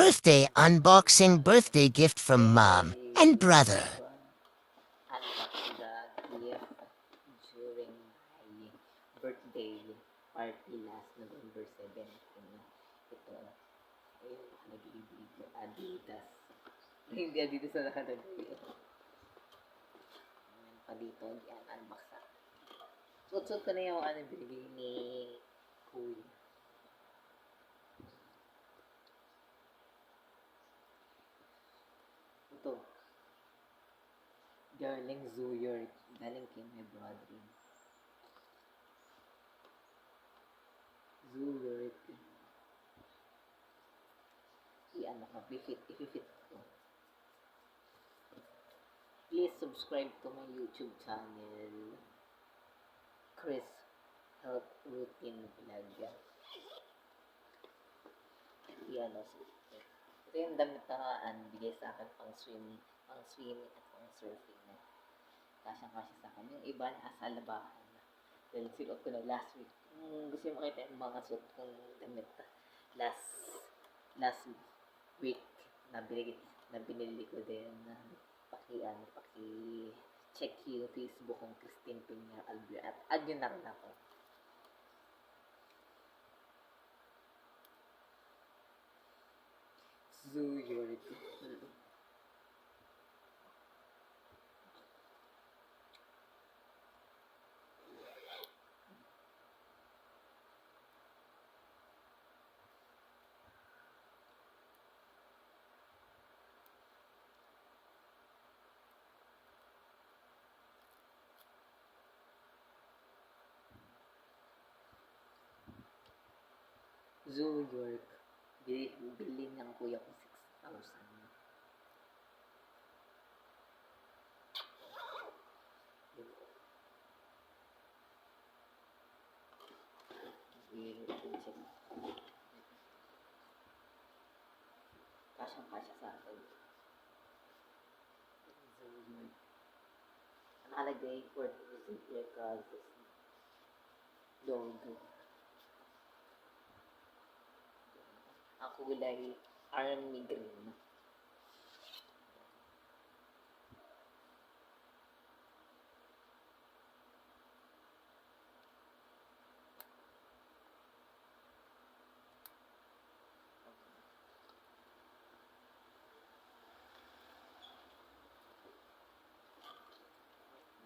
birthday unboxing birthday gift from mom and brother. Unbox the gift during my birthday party last November 17. Ito ay naglibig Adidas. Hindi Adidas na nakalagay. Ayan pa dito, yan, unbox na. Suot-suot ko na yung binigay ni Kuya. Ito. Galing Zoo York. Galing kay my brother. Zoo York. I-fit ko. Please subscribe to my YouTube channel. Chris Health Routine Vlog. Ito yung damit na bigay sa akin pang swimming at pang surfing na. Kasyang-kasya sa akin. Yung iba nasa labahan na. Dahil sinuot ko na last week. Gusto yung makita yung mga suot kong damit last week na binili ko din na paki-check yung Facebook kong Christine Piña Albert at add yun na rin ako. Zoo York. Zoo York. Bili ng kuya ko 6,000. Kasyang-kasya sa akin. Zoo York. Ang nakalagay for music records. Logo. Ang kulay army green.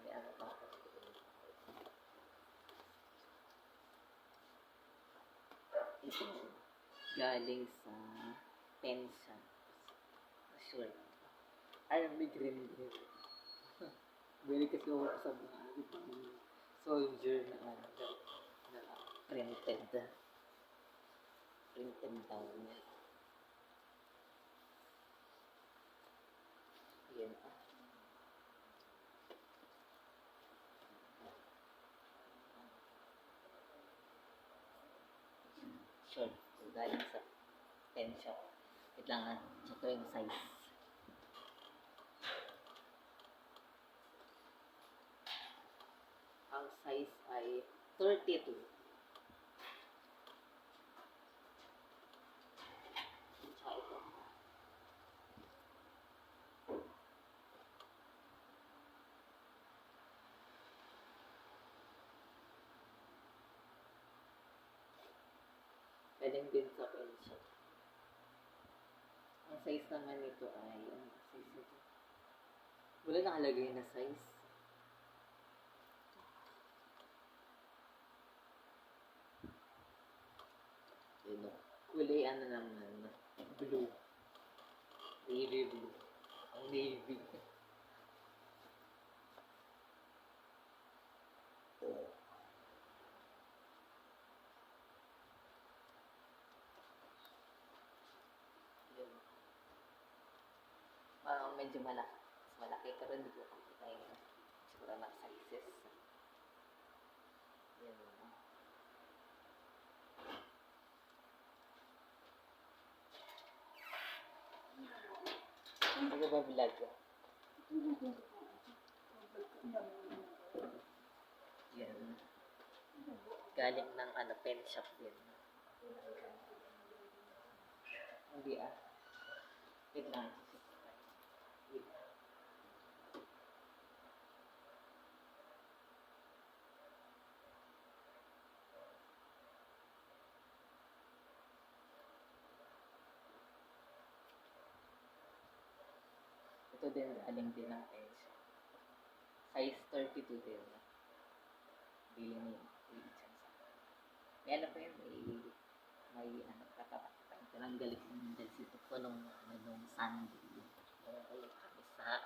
May ano pa ako. Ito galing sa pen shop. Sure. Army green din. Bili kasi ako sa mga soldier na printed daw niya. Yan pa. Sure. Galing sa pen shop. Wait lang check ko yung size. Ang size ay 32. Tsaka ito. Pwedeng din sa pen shop. Ang size naman nito ay, size nito? Wala nakalagay na size. Yun o. Kulay naman, blue. Navy blue. Ang navy. Medyo malaki ka rin, hindi ko makita yung siguro na sizes. Yan o. Ano ba vlog? Yan. Galing ng pen shop din. Hindi Wait lang. Wait. Ito din, aling din ang pensya. Size 32 din. Bili niyo. Bili siya sa akin. May ano pa yun, may ano, katapat-tapat. Tinanggalit yung densito ko nung, ano, nung Sunday. Nung ulit kami sa,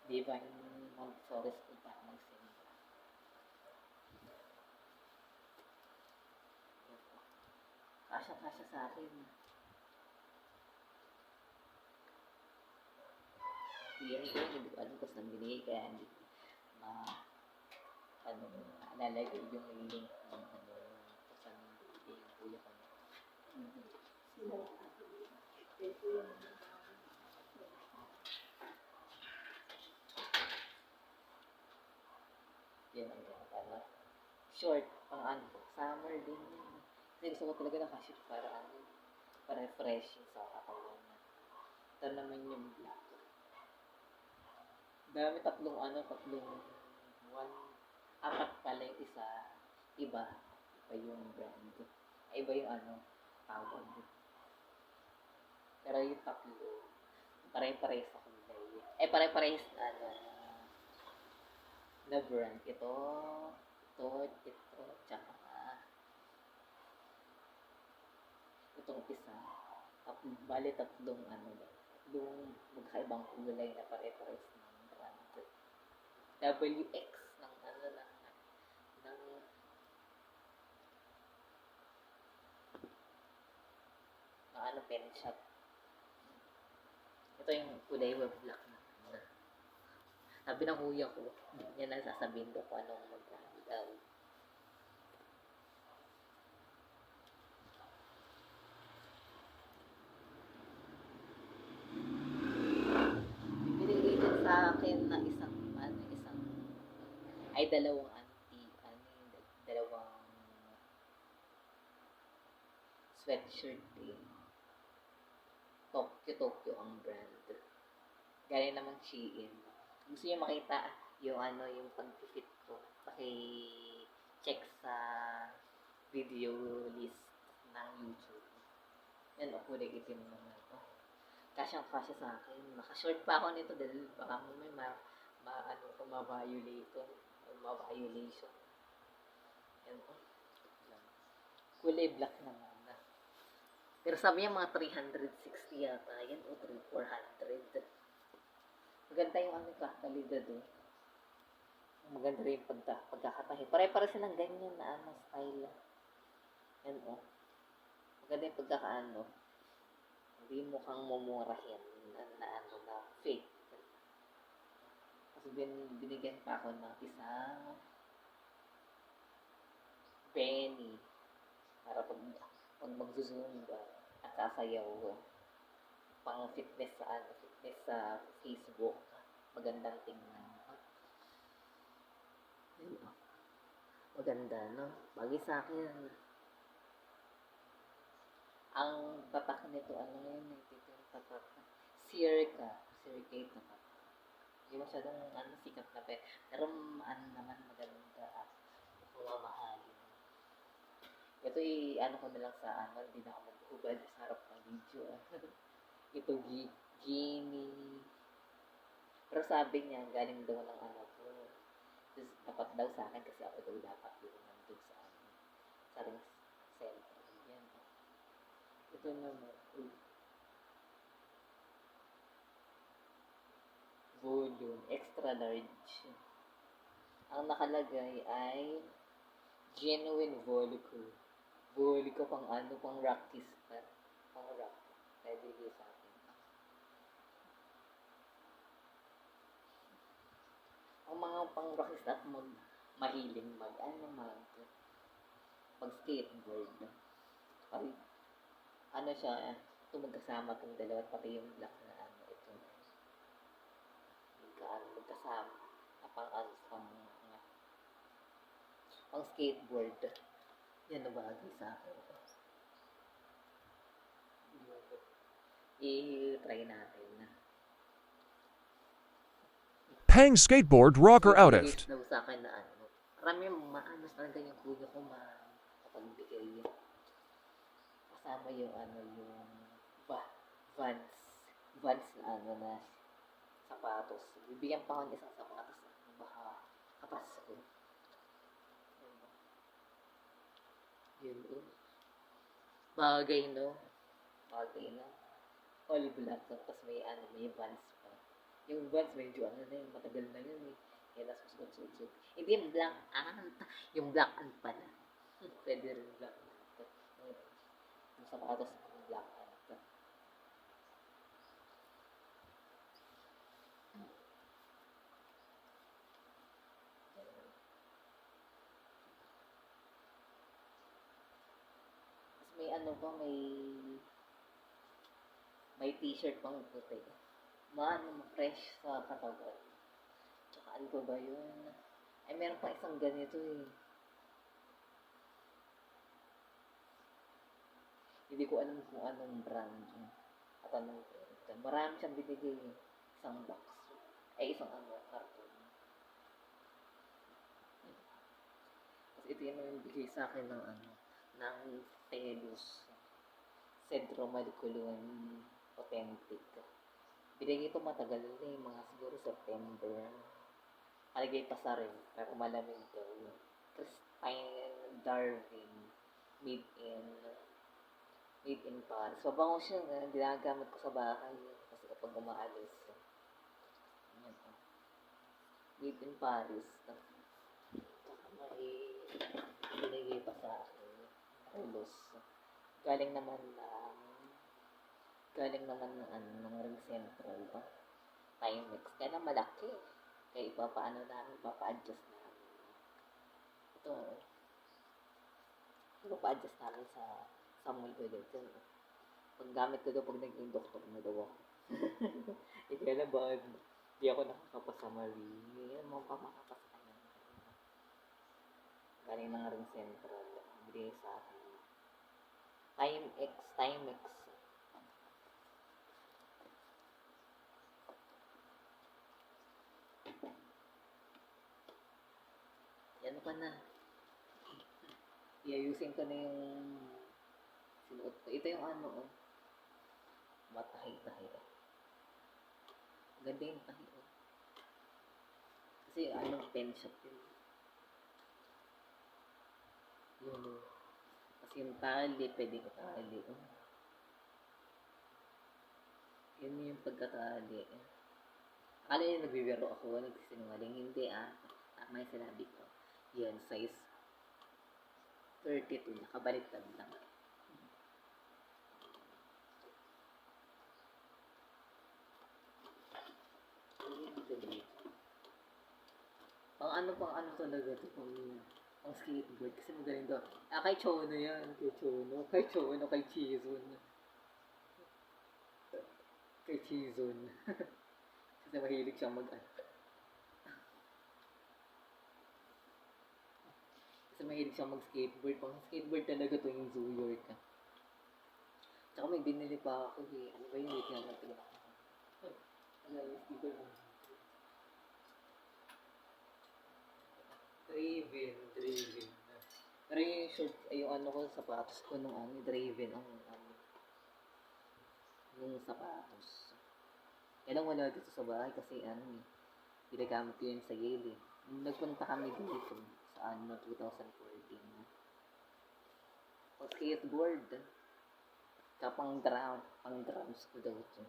di ba, yung Montessori School para magsimba. Kasya-kasya sa akin. Bigyan ko, hindi ko alam kung saan binigay, kaya hindi ma, ano, nalalagay yung link ng ano, kung saan binigay yung kuya ko. Yan ang ano, short, pang ano, summer din. Kasi gusto ko talaga nakashoot para ano, para refreshing sa katawan na. Ito naman yung black. Dami tatlong ano, one, apat pala yung isa, iba, iba yung brand. Ay, iba yung ano, tawag. Pero yung tatlo, pare-parehas sa kulay. Eh, pare-parehas ano, na brand. Ito, tsaka itong isa. Bali tatlong ano, tatlong magkaibang kulay na pare-parehas ng brand. WX ng ano ng ano pen shop. Ito yung kulay web black na. Sabi ng kuya ko, yan ang sasabihin ko kung anong magkano daw. Binigay din sa akin na isang, ay dalawang dalawang sweatshirt din. Tokyo ang brand. Galing naman Shein. Gusto niyo makita yung ano, yung pag-fit ko. Paki-check sa video list ng YouTube. Yan o, kulay itim naman ito. Kasyang-kasya sa akin. Naka-short pa ako nito dahil baka may ma-violation. Ma-violation. Yan o. Kulay black naman na. Pero sabi niya mga 360 yata. Yan o, 400. Maganda yung ano kalidad eh. Maganda rin yung pagkakatahi. Pare-pare silang ganyan na ano, style. Yan o. Maganda yung pagkakaano. Hindi mukhang mumurahin na ano na fake. Kasi binigyan pa ako ng isang penny para pag magzuzumba at sasayaw pang fitness sa ano, fitness sa Facebook. Magandang tingnan. Maganda, no? Bagay sa akin. Ang tatak nito, ano yun, ito yung tatak. Circa tatak. Hindi masyadong ano, sikat na pero ano naman, maganda at mamahalin. Ito ano ko na lang sa ano, hindi na ako mag-ubad sa harap ng video. Ito, Genie. Pero sabi niya, galing daw ng ano ko. Tapos dapat daw sa akin kasi ako daw dapat yung nandun sa ano. Sa ring center. Yan. Ito naman. Volume. Extra large. Ang nakalagay ay genuine Voluco. Voluco pang ano, pang rockis pa. Pang rock. Pwede din sa akin. Ang mga pang rockis at mahiling mag-skateboard. Ay, ano siya, ito magkasama itong dalawa, pati yung black na ano, ito. Magkasama. Pang skateboard. Yan na bagay sa akin. I-try natin na. Pang skateboard rocker May binigay outed. daw sa akin na ano. Marami maanos talaga yung kuya ko makapagbigay. Kasama yung ano, yung ba, Vans. Vans na ano na sapatos. Bibigyan pa ako ng isang sapatos na baka kapasko. Yun, oh. Bagay, no? Bagay, no? All black, tapos may ano, may Vans pa. Yung Vans medyo ano na yun, matagal na yun eh. Kaya nasusuot-suot. Hindi yung black ant, yung black ant pala. Pwede rin black ant. Yung sapatos ng black ant. Tapos may ano pa, may t-shirt pang puti. Maano, fresh sa katawan. Tsaka ano pa ba yun? Ay, meron pa isang ganito eh. Hindi ko alam kung anong brand yun. At anong brand. Marami siyang binigay eh. Isang box. Ay, isang ano, carton. Tapos ito yung bigay sa akin ng ano, ng Telus. Cedro Maliculon Authentic. Binigay ito matagal na eh, mga siguro September. Kalagay pa sa rin, pero malamig daw. Christine Darwin, made in Paris. Mabango siya nga, ginagamit ko sa bahay. Kasi kapag umaalis. Ayan, oh. Made in Paris. Tsaka may binigay pa sa akin. Carlos. Galing naman ng ano, ng Ring Central ba? Timex. Kaya na malaki. Kaya ipapaano namin, ipapa-adjust namin. Ito, ipapa-adjust namin sa mall ulit. Pag gamit ko daw pag naging doktor na daw ako. Hindi alam ba, hindi ako nakakapasa mali. Yan, mga pamakapasa ka na. Galing ng Ring Central. Bigay sa akin. Timex. Yan pa na. Iayusin ko na yung sinuot ko. Ito yung ano, oh. Matahi-tahi. Ganda yung tahi, oh. Kasi ano, pen shop yun. Yun, oh. Kasi yung tali, pwede ko tali, oh. Yun yung pagkatali. Akala yung nagbibiro ako, nagsisinungaling. Hindi, ah. Tama yung sinabi ko. Yun, size 32. Nakabaliktad lang. Pang ano talaga ito, pang skateboard. Kasi magaling daw. Ah, kay Chono yan. Kay Chizun. Kay Chizun. Kasi mahilig siyang Kasi mahilig siyang mag-skateboard. Pang skateboard talaga to yung Zoo York. Tsaka may binili pa ako eh. Ano ba yun? Wait nga natin. Ano yung sticker mo? Draven. Pero yung short, ay yung ano ko, sapatos ko nung ano, Draven ang ano, nung sapatos. Kaya lang wala dito sa bahay kasi ano eh, ginagamit ko yun sa Yale eh. Nung nagpunta kami dito sa ano, 2014. Pang skateboard. Tsaka pang drums ko daw ito.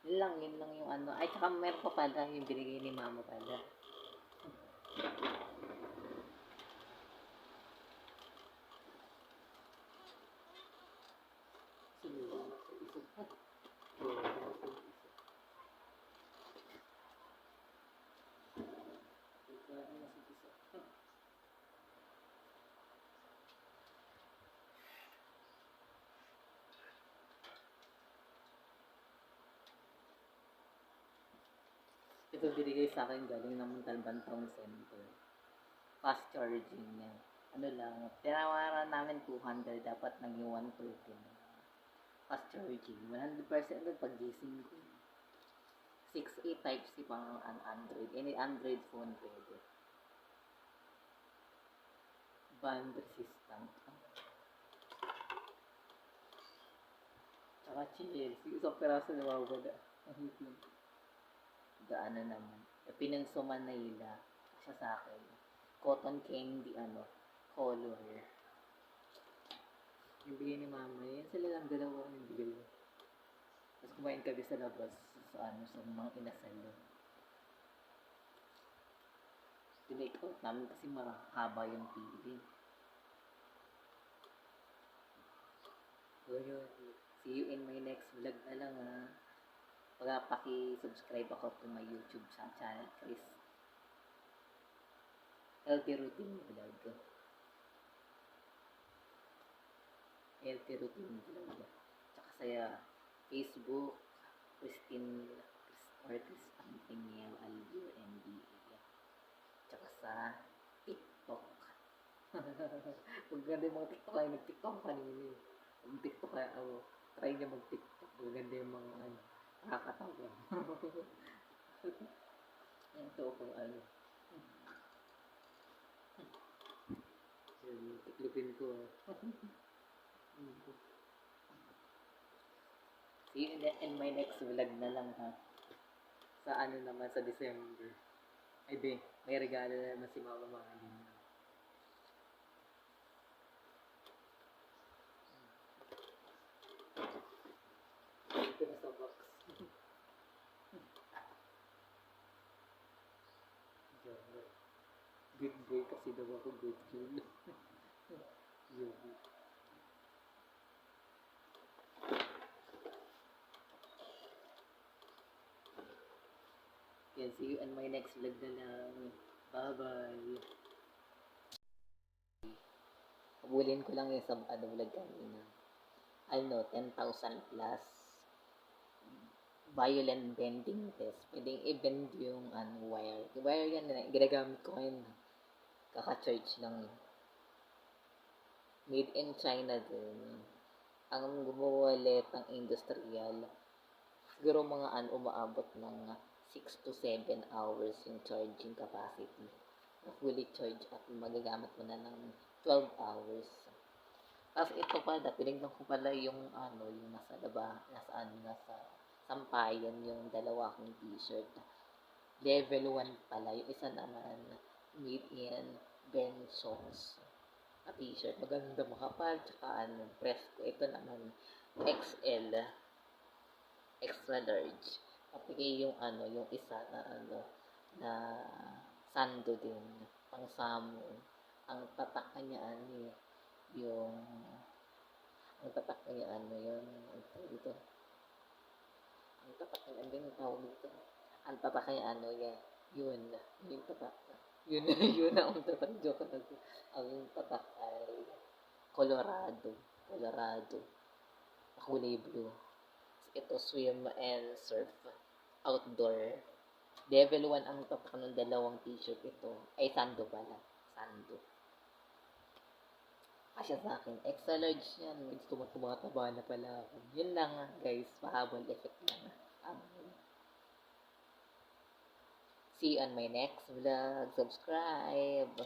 Yun lang yung ano. Ay, tsaka meron pa pala yung binigay ni mama pala. Ito Ito binigay sa akin galing ng Montalban Town Center. Fast charging niya. Ano lang, tinawaran namin 200, dapat naging 130 na. Fast charging, 100% doon pag gising ko. 6A Type-C pang an Android. Any Android phone pwede. Band resistant. Tsaka chill. Isang peraso na mawawala. Ang hipin. Gaano naman. Pinanso Manila. Siya sa akin. Cotton candy, color. Yung bigay ni mama. Yan sila lang dalawa yung bigay. Tapos kumain kami sa labas. Sa mga inasal. Tinake out namin kasi mahaba yung pili. So yun. See you in my next vlog na lang ha. Paki-subscribe ako to my YouTube channel, Chris. Healthy routine vlog. Healthy routine vlog. Tsaka sa Facebook, Christine Angel Albier MBA. Tsaka sa TikTok. Maganda yung mga TikTok ay nag-TikTok kanina. Mag-TikTok kaya ako. Try niya mag-TikTok. Maganda yung mga nakakatawa. Ito kung tiklupin ko. See you in my next vlog na lang ha. Sa naman sa December. Ay be, may regalo na naman si Mama Mahalin. Ito na sa box. Good boy kasi daw ako, good girl. Yun. Yan, see you in my next vlog na lang. Bye-bye. Habulin ko lang yung sa vlog kanina. 10,000 plus violent bending test. Pwedeng i-bend yung wire. Yung wire yan, ginagamit ko ngayon. Kaka-church lang yun. Made in China din. Ang gumawa ulit ng industrial, siguro mga umaabot ng 6 to 7 hours yung charging capacity. Fully charged at magagamit mo na ng 12 hours. Tapos ito pala, tinignan ko pala yung yung nasa nasa sampayan yung dalawa kong t-shirt. Level 1 pala. Yung isa naman, made in Benson's na t-shirt. Maganda makapal, tsaka presko. Ito naman, XL, extra large. Kapigay yung yung isa na na sando din, pang samo. Ang tatak niya yung ang tatak niya yun, dito. Ang tatak niya din tawag dito. Ang tatak niya yun, yung tatak. Yun yun ang tatak, joke na. Ang tatak ay Colorado, kulay blue. Ito swim and surf outdoor. Level 1 ang tatak ng dalawang t-shirt ito. Ay sando pala, sando. Asya sa akin, extra large yan. Gusto mo tumataba na pala ako. Yun lang guys, pahabol effect lang. See you on my next vlog. Subscribe!